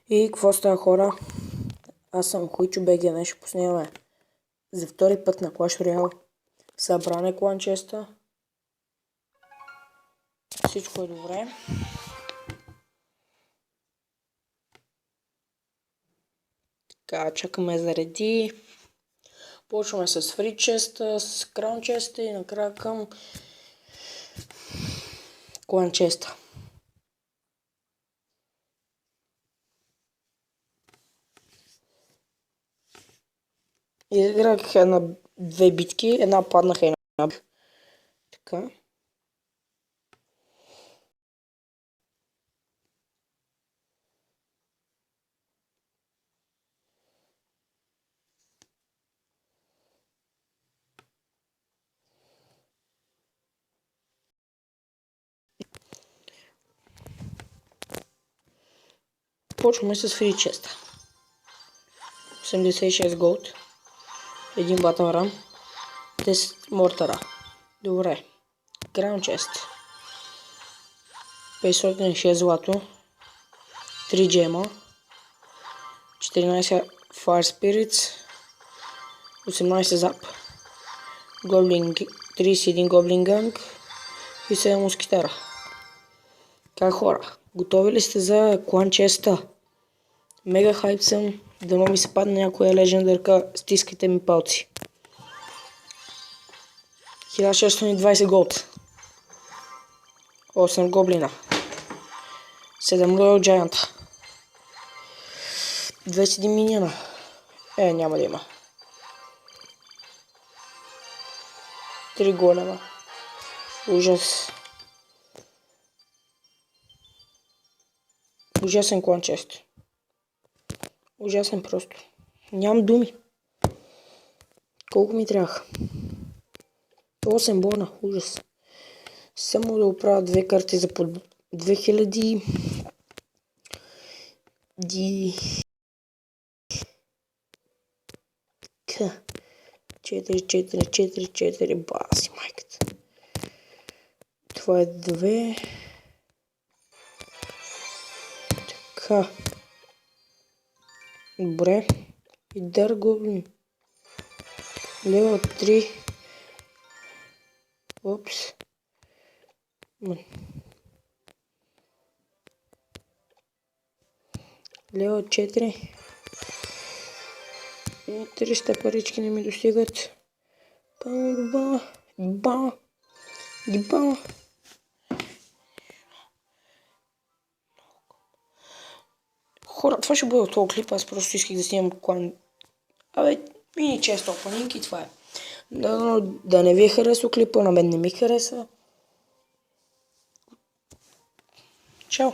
И какво става, хора? Аз съм Хуйчо БГ, днес ще поснимаме за втори път на Clash Royale. Събране кланчеста. Всичко е добре. Така, чакаме зареди. Почваме с фри честа, с краун честа и накрая към клан честа. Изиграх две битки, една паднаха и една. Така. Почваме с фри честа. 86 голд. 1 батъл рам. 10 мортара. Добре. Краун чест. 506 злато. 3 джема. 14 Fire Spirits. 18 зап. 31 Гоблин Ганг. И 7 мускитера. Как, хора? Готови ли сте за клан честа? Мега хайп съм. Дано ми се падне някоя легендарка. Стискайте ми палци. 1620 голд. 8 гоблина. 7 Royal Giant. 21 миньона. Няма да има. 3 голема. Ужас. Ужасен клан чест. Ужасен просто. Нямам думи. Колко ми трябваха? 8 бона. Ужас. Само да оправя две карти за по 2000. 4. Баси майката. Това е 2. Така. Добре. И дар гоблин. Левел 3. Опс. Левел 4. И 300 парички не ми достигат. Гиба. Хора, това ще бъде от този клип, аз просто исках да снимам клан. Мини често опанинг и това е. Да не ви е харесал клипа, на мен не ми хареса. Чао!